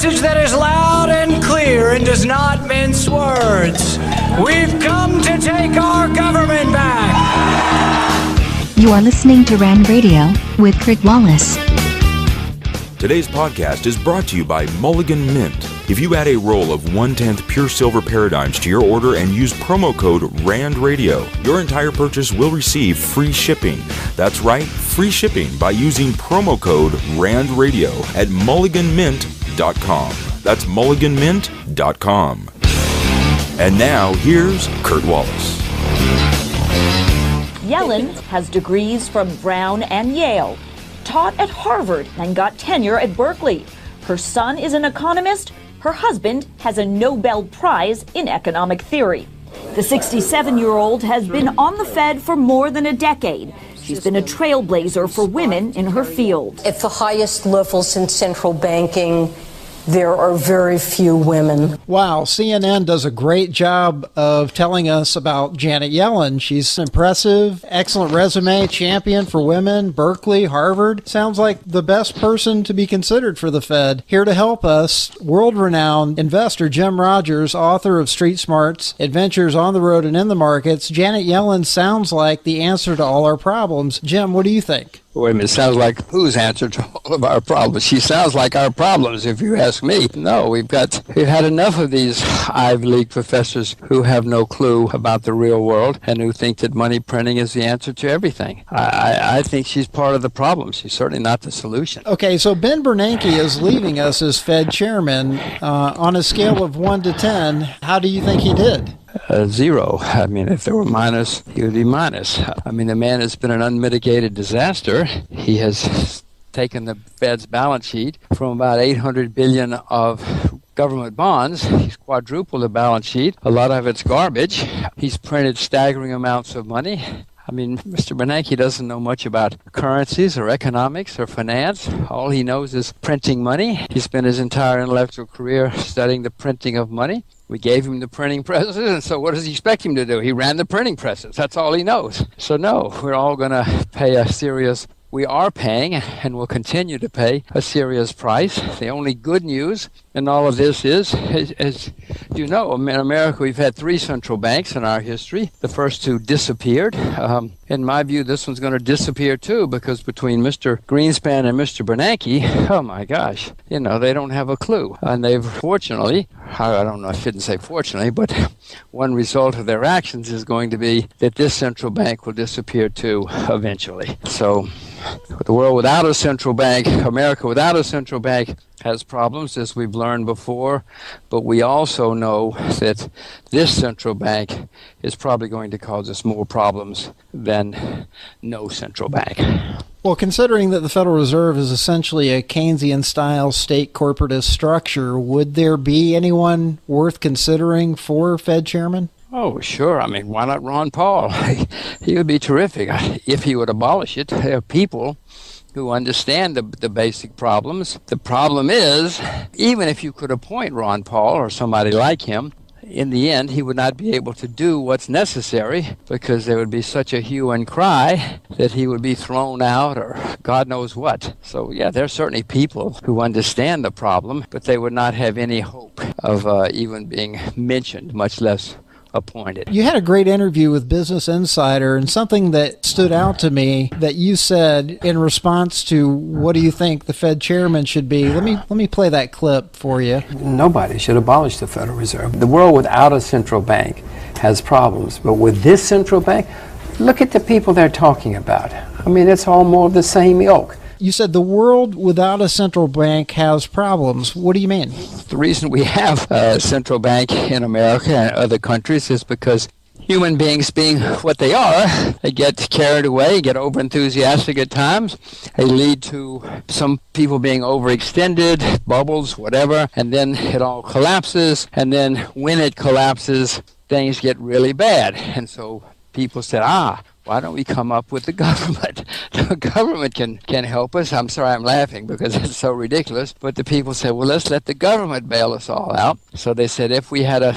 message that is loud and clear and does not mince words. We've come to take our government back. You are listening to Rand Radio with Kurt Wallace. Today's podcast is brought to you by Mulligan Mint. If you add a roll of 1/10 pure silver paradigms to your order and use promo code RANDRADIO, your entire purchase will receive free shipping. That's right, free shipping by using promo code RANDRADIO at mulliganmint.com. That's mulliganmint.com. And now, here's Kurt Wallace. Yellen has degrees from Brown and Yale, taught at Harvard, and got tenure at Berkeley. Her son is an economist. Her husband has a Nobel Prize in economic theory. The 67-year-old has been on the Fed for more than a decade. She's been a trailblazer for women in her field. At the highest levels in central banking, there are very few women. Wow, CNN does a great job of telling us about Janet Yellen. She's impressive, excellent resume, champion for women, Berkeley, Harvard. Sounds like the best person to be considered for the Fed. Here to help us, world-renowned investor Jim Rogers, author of Street Smarts, Adventures on the Road and in the Markets. Janet Yellen sounds like the answer to all our problems. Jim, what do you think? Wait a minute, it sounds like whose answer to all of our problems? She sounds like our problems, if you ask me. No, we've had enough of these Ivy League professors who have no clue about the real world and who think that money printing is the answer to everything. I think she's part of the problem. She's certainly not the solution. Okay, so Ben Bernanke is leaving us as Fed chairman. On a scale of 1 to 10, how do you think he did? 0. I mean, if there were minus, he would be minus. I mean, the man has been an unmitigated disaster. He has taken the Fed's balance sheet from about $800 billion of government bonds. He's quadrupled the balance sheet. A lot of it's garbage. He's printed staggering amounts of money. I mean, Mr. Bernanke doesn't know much about currencies or economics or finance. All he knows is printing money. He spent his entire intellectual career studying the printing of money. We gave him the printing presses, and so what does he expect him to do? He ran the printing presses. That's all he knows. So no, we're all going to pay we are paying and will continue to pay a serious price. The only good news in all of this is, as you know, in America we've had 3 central banks in our history. The first 2 disappeared. In my view, this one's going to disappear too, because between Mr. Greenspan and Mr. Bernanke, oh my gosh, they don't have a clue. And they've fortunately, I don't know, I shouldn't say fortunately, but one result of their actions is going to be that this central bank will disappear too eventually. So the world without a central bank, America without a central bank, has problems, as we've learned before, but we also know that this central bank is probably going to cause us more problems than no central bank. Well, considering that the Federal Reserve is essentially a Keynesian-style state corporatist structure, would there be anyone worth considering for Fed chairman? Oh, sure. I mean, why not Ron Paul? He would be terrific if he would abolish it. There are people who understand the basic problems. The problem is, even if you could appoint Ron Paul or somebody like him, in the end, he would not be able to do what's necessary because there would be such a hue and cry that he would be thrown out or God knows what. So, yeah, there are certainly people who understand the problem, but they would not have any hope of even being mentioned, much less appointed. You had a great interview with Business Insider, and something that stood out to me that you said in response to what do you think the Fed chairman should be. Let me play that clip for you. Nobody should abolish the Federal Reserve. The world without a central bank has problems, but with this central bank, look at the people they're talking about. I mean, it's all more of the same ilk. You said the world without a central bank has problems. What do you mean? The reason we have a central bank in America and other countries is because human beings, being what they are, they get carried away, get overenthusiastic at times. They lead to some people being overextended, bubbles, whatever, and then it all collapses. And then when it collapses, things get really bad. And so people said, why don't we come up with the government? The government can help us. I'm sorry I'm laughing because it's so ridiculous. But the people said, well, let's let the government bail us all out. So they said if we had a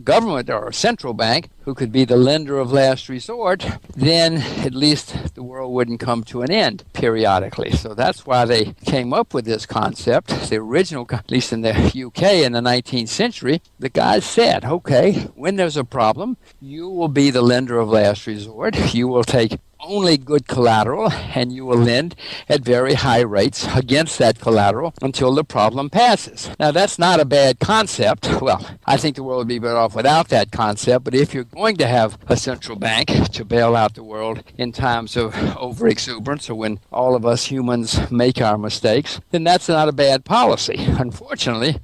government or a central bank who could be the lender of last resort, then at least the world wouldn't come to an end periodically. So that's why they came up with this concept. The original, at least in the UK in the 19th century, the guys said, okay, when there's a problem, you will be the lender of last resort. You will take only good collateral, and you will lend at very high rates against that collateral until the problem passes. Now, that's not a bad concept. Well, I think the world would be better off without that concept, but if you're going to have a central bank to bail out the world in times of overexuberance or when all of us humans make our mistakes, then that's not a bad policy. Unfortunately,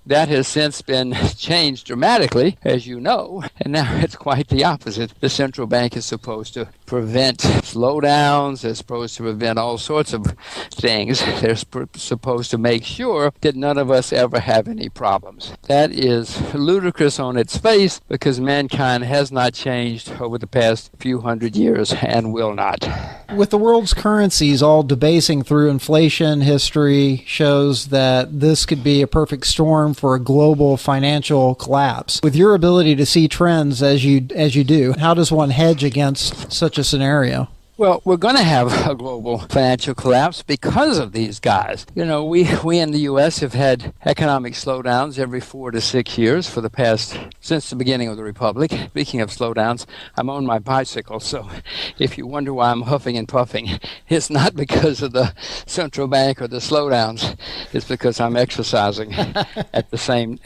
that has since been changed dramatically, as you know, and now it's quite the opposite. The central bank is supposed to prevent slowdowns, they're supposed to prevent all sorts of things. They're supposed to make sure that none of us ever have any problems. That is ludicrous on its face because mankind has not changed over the past few hundred years and will not. With the world's currencies all debasing through inflation, history shows that this could be a perfect storm for a global financial collapse. With your ability to see trends as you do, how does one hedge against such a scenario? Well, we're going to have a global financial collapse because of these guys. You know, we in the U.S. have had economic slowdowns every 4 to 6 years since the beginning of the Republic. Speaking of slowdowns, I'm on my bicycle, so if you wonder why I'm huffing and puffing, it's not because of the central bank or the slowdowns. It's because I'm exercising at the same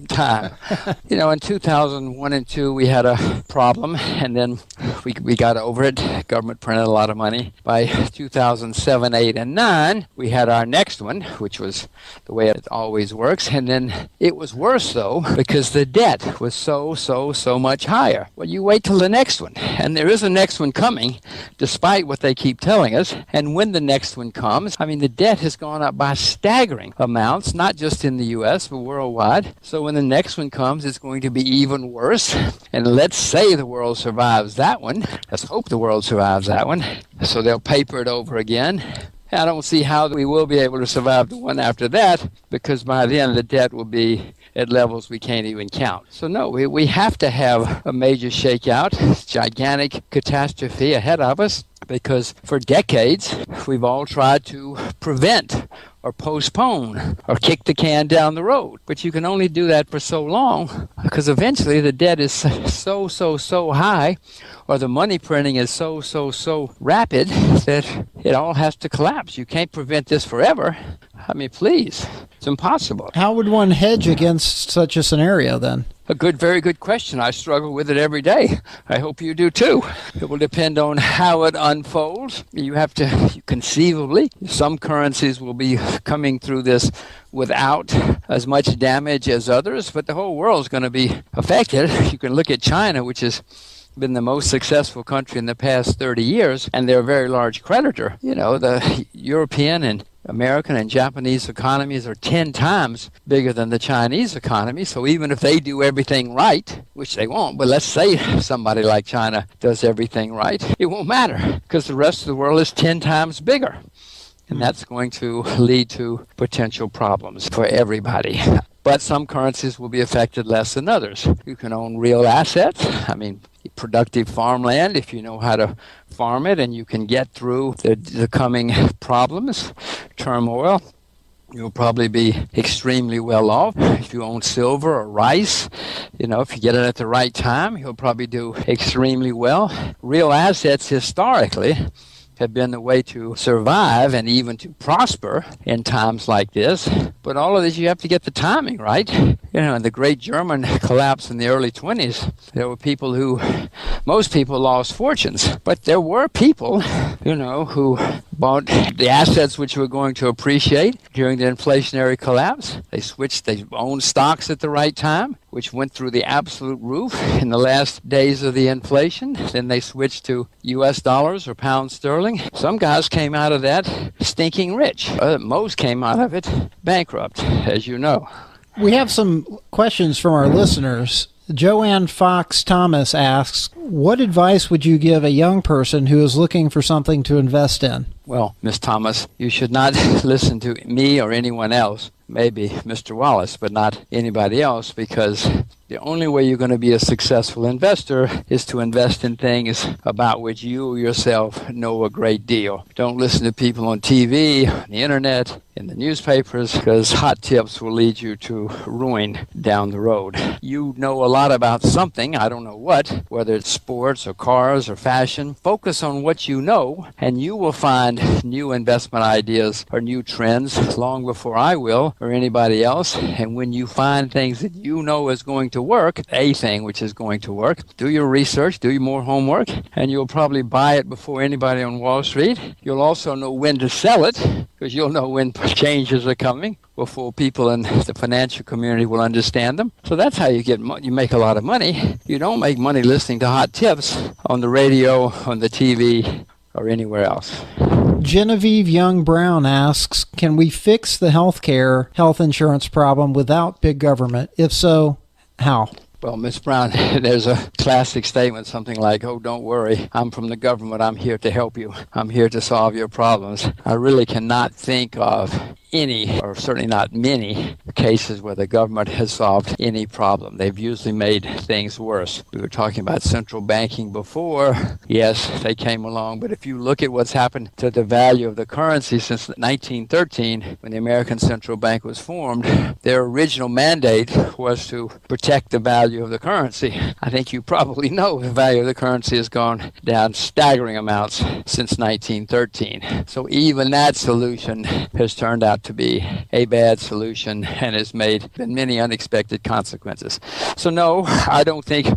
time. You know, in 2001 and 2, we had a problem, and then we got over it. Government printed a lot of money. By 2007, 8, and 9, we had our next one, which was the way it always works. And then it was worse, though, because the debt was so much higher. Well, you wait till the next one. And there is a next one coming, despite what they keep telling us. And when the next one comes, I mean, the debt has gone up by staggering amounts, not just in the U.S., but worldwide. So when the next one comes, it's going to be even worse. And let's say the world survives that one. Let's hope the world survives that one. So they'll paper it over again. I don't see how we will be able to survive the one after that, because by then the debt will be at levels we can't even count. So no, we have to have a major shakeout, gigantic catastrophe ahead of us, because for decades we've all tried to prevent or postpone or kick the can down the road. But you can only do that for so long, because eventually the debt is so high, or the money printing is so rapid that it all has to collapse. You can't prevent this forever. I mean, please, it's impossible. How would one hedge against such a scenario then? Very good question. I struggle with it every day. I hope you do too. It will depend on how it unfolds. You have to, conceivably, some currencies will be coming through this without as much damage as others, but the whole world is going to be affected. You can look at China, which has been the most successful country in the past 30 years, and they're a very large creditor. You know, the European and American and Japanese economies are 10 times bigger than the Chinese economy. So even if they do everything right, which they won't, but let's say somebody like China does everything right, it won't matter because the rest of the world is 10 times bigger. And that's going to lead to potential problems for everybody. But some currencies will be affected less than others. You can own real assets. I mean, productive farmland if you know how to farm it, and you can get through the coming problems, turmoil. You'll probably be extremely well off. If you own silver or rice, you know, if you get it at the right time, you'll probably do extremely well. Real assets historically have been the way to survive and even to prosper in times like this. But all of this, you have to get the timing right. You know, in the great German collapse in the early 20s, there were most people lost fortunes. But there were people, you know, who bought the assets which were going to appreciate during the inflationary collapse. They owned stocks at the right time, which went through the absolute roof in the last days of the inflation. Then they switched to U.S. dollars or pound sterling. Some guys came out of that stinking rich. Most came out of it bankrupt, as you know. We have some questions from our listeners. Joanne Fox Thomas asks, what advice would you give a young person who is looking for something to invest in? Well, Miss Thomas, you should not listen to me or anyone else. Maybe Mr. Wallace, but not anybody else, because The only way you're going to be a successful investor is to invest in things about which you yourself know a great deal. Don't listen to people on TV, on the internet, in the newspapers, because hot tips will lead you to ruin down the road. You know a lot about something, I don't know what, whether it's sports or cars or fashion. Focus on what you know, and you will find new investment ideas or new trends long before I will or anybody else. And when you find things that you know is going to work, a thing which is going to work, do your research, do your more homework, and you'll probably buy it before anybody on Wall Street. You'll also know when to sell it, because you'll know when changes are coming before people in the financial community will understand them. So that's how you make a lot of money. You don't make money listening to hot tips on the radio, on the TV, or anywhere else. Genevieve Young Brown asks, can we fix the health insurance problem without big government? If so, how? Well, Ms. Brown, there's a classic statement, something like, oh, don't worry, I'm from the government, I'm here to help you, I'm here to solve your problems. I really cannot think of any, or certainly not many, cases where the government has solved any problem. They've usually made things worse. We were talking about central banking before. Yes, they came along, but if you look at what's happened to the value of the currency since 1913, when the American Central Bank was formed, their original mandate was to protect the value of the currency. I think you probably know the value of the currency has gone down staggering amounts since 1913. So even that solution has turned out to be a bad solution and has been many unexpected consequences. So no, I don't think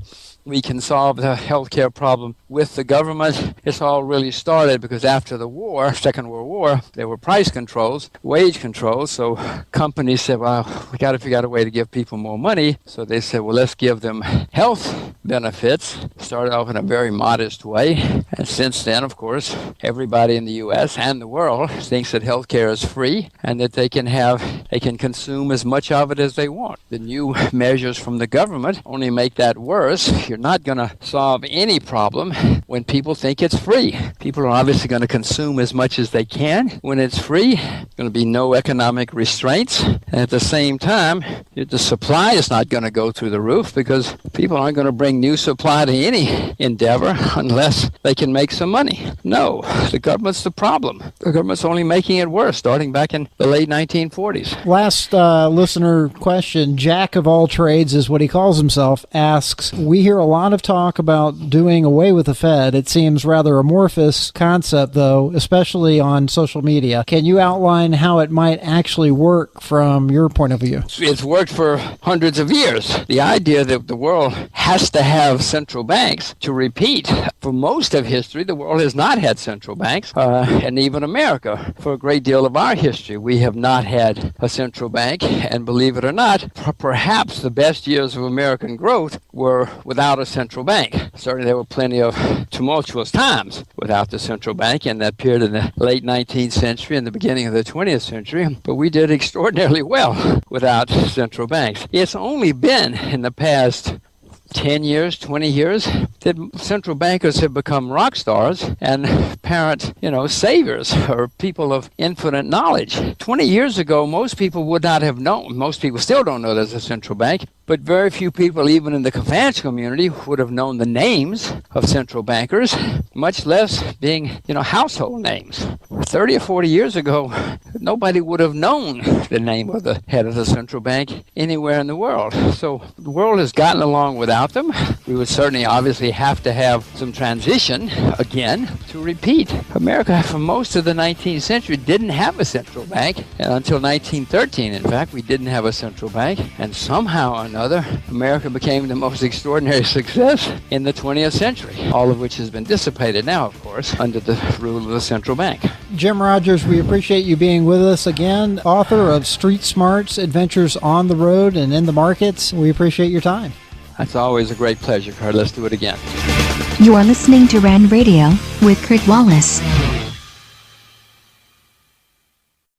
we can solve the healthcare problem with the government. It's all really started because after the war, Second World War, there were price controls, wage controls. So companies said, well, we got to figure out a way to give people more money. So they said, well, let's give them health benefits. Started off in a very modest way. And since then, of course, everybody in the U.S. and the world thinks that healthcare is free and that they can consume as much of it as they want. The new measures from the government only make that worse. You're not going to solve any problem when people think it's free. People are obviously going to consume as much as they can when it's free. There's going to be no economic restraints. And at the same time, the supply is not going to go through the roof because people aren't going to bring new supply to any endeavor unless they can make some money. No, the government's the problem. The government's only making it worse, starting back in the late 1940s. Last listener question, Jack of all trades is what he calls himself, asks, we hear a lot of talk about doing away with the Fed. It seems rather amorphous concept, though, especially on social media. Can you outline how it might actually work from your point of view? It's worked for hundreds of years. The idea that the world has to have central banks to repeat. For most of history, the world has not had central banks, and even America. For a great deal of our history, we have not had a central bank, and believe it or not, perhaps the best years of American growth were without a central bank. Certainly there were plenty of tumultuous times without the central bank in that period in the late 19th century and the beginning of the 20th century, but we did extraordinarily well without central banks. It's only been in the past 10 years, 20 years, that central bankers have become rock stars and apparent, saviors or people of infinite knowledge. 20 years ago, most people would not have known. Most people still don't know there's a central bank, but very few people, even in the financial community, would have known the names of central bankers, much less being, household names. 30 or 40 years ago, nobody would have known the name of the head of the central bank anywhere in the world. So the world has gotten along without them. We would certainly obviously have to have some transition again to repeat. America, for most of the 19th century, didn't have a central bank. And until 1913, in fact, we didn't have a central bank. And somehow or another, America became the most extraordinary success in the 20th century, all of which has been dissipated now, of course, under the rule of the central bank. Jim Rogers, we appreciate you being with us again, author of Street Smarts, Adventures on the Road and in the Markets. We appreciate your time. That's always a great pleasure, Kurt. Let's do it again. You are listening to RAND Radio with Kurt Wallace.